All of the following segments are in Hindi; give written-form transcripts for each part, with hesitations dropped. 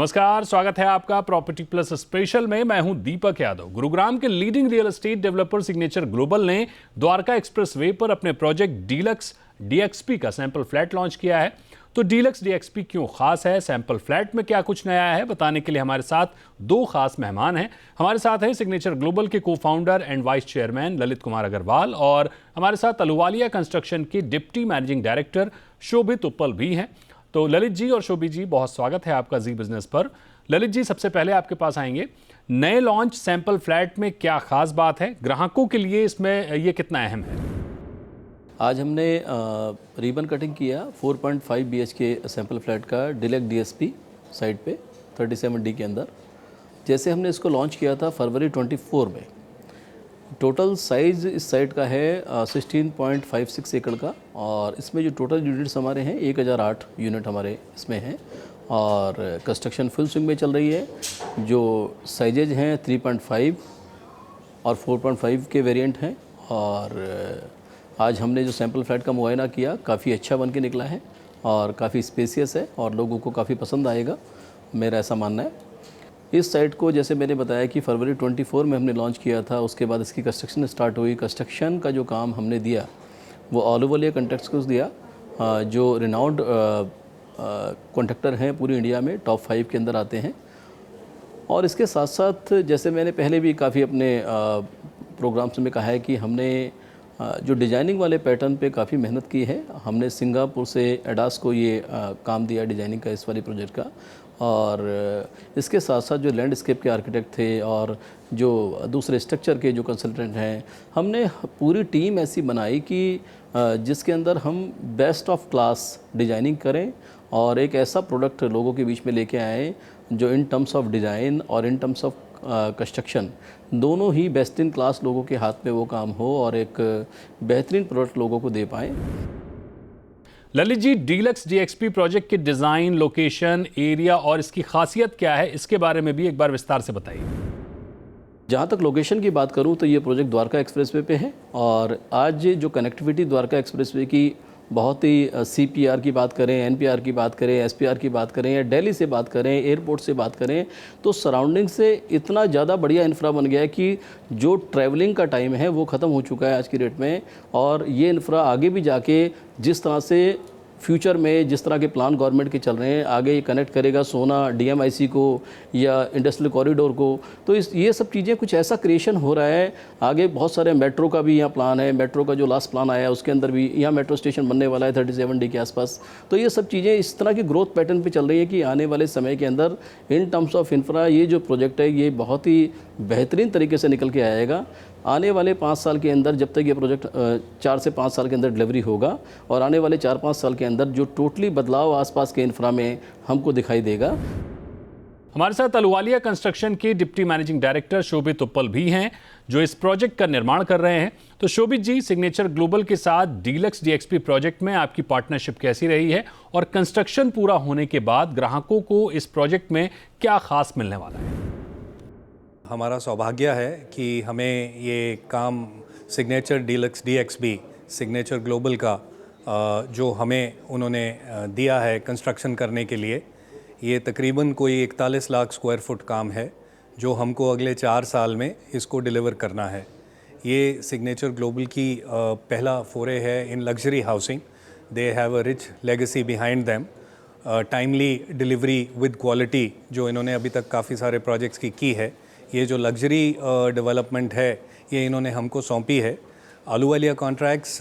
नमस्कार, स्वागत है आपका प्रॉपर्टी प्लस स्पेशल में। मैं हूं दीपक यादव। गुरुग्राम के leading real estate developer signature global ने द्वारका एक्सप्रेसवे पर अपने प्रोजेक्ट डीलक्स डीएक्सपी का सैंपल फ्लैट लॉन्च किया है। तो डीलक्स डीएक्सपी क्यों खास है, सैंपल फ्लैट में क्या कुछ नया है, बताने के लिए हमारे साथ दो खास मेहमान हैं। हमारे साथ हैं सिग्नेचर ग्लोबल के cofounder and vice chairman Lalit Kumar Agarwal और हमारे साथ अहलुवालिया कंस्ट्रक्शन के deputy managing director Shobhit Utpal भी हैं। तो ललित जी और शोभित जी, बहुत स्वागत है आपका जी बिजनेस पर। ललित जी, सबसे पहले आपके पास आएंगे। नए लॉन्च सैंपल फ्लैट में क्या खास बात है, ग्राहकों के लिए इसमें ये कितना अहम है? आज हमने रिबन कटिंग किया 4.5 BHK सैंपल फ्लैट का डीलक्स डीएसपी साइट पे 37D के अंदर। जैसे हमने इसको लॉन्च किया था फरवरी 24 में। टोटल साइज़ इस साइट का है 16.56 एकड़ का, और इसमें जो टोटल यूनिट्स हमारे हैं 1008 यूनिट हमारे इसमें हैं, और कंस्ट्रक्शन फुल स्विंग में चल रही है। जो साइजेज हैं 3.5 और 4.5 के वेरिएंट हैं। और आज हमने जो सैंपल फ्लैट का मुआयना किया, काफ़ी अच्छा बन के निकला है और काफ़ी स्पेसियस है और लोगों को काफ़ी पसंद आएगा, मेरा ऐसा मानना है। इस साइट को जैसे मैंने बताया कि फरवरी 24 में हमने लॉन्च किया था, उसके बाद इसकी कंस्ट्रक्शन स्टार्ट हुई। कंस्ट्रक्शन का जो काम हमने दिया वो अहलुवालिया कॉन्ट्रैक्ट्स को दिया, जो रिनाउंड कॉन्ट्रैक्टर हैं पूरी इंडिया में, टॉप 5 के अंदर आते हैं। और इसके साथ साथ जैसे मैंने पहले भी काफ़ी अपने प्रोग्राम्स में कहा है कि हमने जो डिज़ाइनिंग वाले पैटर्न पे काफ़ी मेहनत की है। हमने सिंगापुर से एडास को ये काम दिया डिज़ाइनिंग का, इस वाली प्रोजेक्ट का। और इसके साथ साथ जो लैंडस्केप के आर्किटेक्ट थे और जो दूसरे स्ट्रक्चर के जो कंसल्टेंट हैं, हमने पूरी टीम ऐसी बनाई कि जिसके अंदर हम बेस्ट ऑफ क्लास डिज़ाइनिंग करें और एक ऐसा प्रोडक्ट लोगों के बीच में लेके आएँ जो इन टर्म्स ऑफ डिज़ाइन और इन टर्म्स ऑफ कंस्ट्रक्शन दोनों ही बेस्ट इन क्लास लोगों के हाथ में वो काम हो और एक बेहतरीन प्रोडक्ट लोगों को दे पाएँ। ललित जी, डीलक्स डीएक्सपी प्रोजेक्ट के डिज़ाइन, लोकेशन, एरिया और इसकी खासियत क्या है, इसके बारे में भी एक बार विस्तार से बताइए। जहाँ तक लोकेशन की बात करूँ तो ये प्रोजेक्ट द्वारका एक्सप्रेसवे पे है। और आज जो कनेक्टिविटी द्वारका एक्सप्रेसवे की बहुत ही CPR की बात करें, NPR की बात करें, SPR की बात करें या दिल्ली से बात करें, एयरपोर्ट से बात करें, तो सराउंडिंग से इतना ज़्यादा बढ़िया इंफ्रा बन गया है कि जो ट्रैवलिंग का टाइम है वो ख़त्म हो चुका है आज की डेट में। और ये इंफ्रा आगे भी जाके जिस तरह से फ्यूचर में जिस तरह के प्लान गवर्नमेंट के चल रहे हैं, आगे ये कनेक्ट करेगा सोना DMIC को या इंडस्ट्रियल कॉरिडोर को। तो ये सब चीज़ें कुछ ऐसा क्रिएशन हो रहा है। आगे बहुत सारे मेट्रो का भी यहाँ प्लान है। मेट्रो का जो लास्ट प्लान आया है उसके अंदर भी यहाँ मेट्रो स्टेशन बनने वाला है 37D के आसपास। तो ये सब चीज़ें इस तरह की ग्रोथ पैटर्न पे चल रही है कि आने वाले समय के अंदर इन टर्म्स ऑफ इंफ्रा ये जो प्रोजेक्ट है ये बहुत ही बेहतरीन तरीके से निकल के आएगा। आने वाले 5 साल के अंदर, जब तक ये प्रोजेक्ट 4 से 5 साल के अंदर डिलीवरी होगा, और आने वाले 4-5 साल के अंदर जो टोटली बदलाव आसपास के इंफ्रा में हमको दिखाई देगा। हमारे साथ अहलुवालिया कंस्ट्रक्शन के deputy managing director Shobhit Utpal भी हैं, जो इस प्रोजेक्ट का निर्माण कर रहे हैं। तो शोभित जी, सिग्नेचर ग्लोबल के साथ डीलक्स डीएक्सपी प्रोजेक्ट में आपकी पार्टनरशिप कैसी रही है, और कंस्ट्रक्शन पूरा होने के बाद ग्राहकों को इस प्रोजेक्ट में क्या खास मिलने वाला है? हमारा सौभाग्य है कि हमें ये काम सिग्नेचर डीलक्स डीएक्सपी सिग्नेचर ग्लोबल का जो हमें उन्होंने दिया है कंस्ट्रक्शन करने के लिए, ये तकरीबन कोई 41 लाख स्क्वायर फुट काम है जो हमको अगले 4 साल में इसको डिलीवर करना है। ये सिग्नेचर ग्लोबल की पहला फोरे है in luxury housing. They have a rich legacy behind them. Timely delivery with quality जो इन्होंने अभी तक काफ़ी सारे प्रोजेक्ट्स की है। ये जो लग्जरी डेवलपमेंट है ये इन्होंने हमको सौंपी है। अहलुवालिया कॉन्ट्रैक्ट्स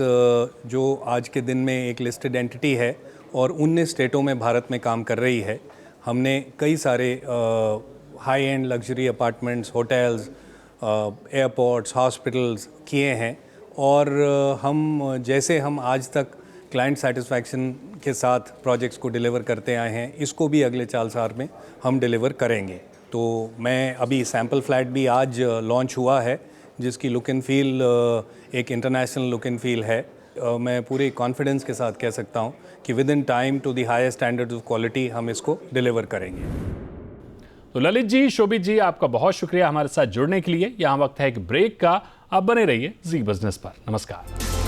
जो आज के दिन में एक लिस्टेड एंटिटी है और 19 स्टेटों में भारत में काम कर रही है। हमने कई सारे high and luxury apartments, hotels, airports, hospitals किए हैं। और हम आज तक क्लाइंट सेटिस्फैक्शन के साथ प्रोजेक्ट्स को डिलीवर करते आए हैं, इसको भी अगले 4 साल में हम डिलीवर करेंगे। तो मैं अभी सैंपल फ्लैट भी आज लॉन्च हुआ है जिसकी लुक एंड फील एक इंटरनेशनल लुक एंड फील है। मैं पूरे कॉन्फिडेंस के साथ कह सकता हूँ कि within time to the highest standards of quality हम इसको डिलीवर करेंगे। तो ललित जी, शोभित जी, आपका बहुत शुक्रिया हमारे साथ जुड़ने के लिए। यहाँ वक्त है एक ब्रेक का। आप बने रहिए जी बिजनेस पर। नमस्कार।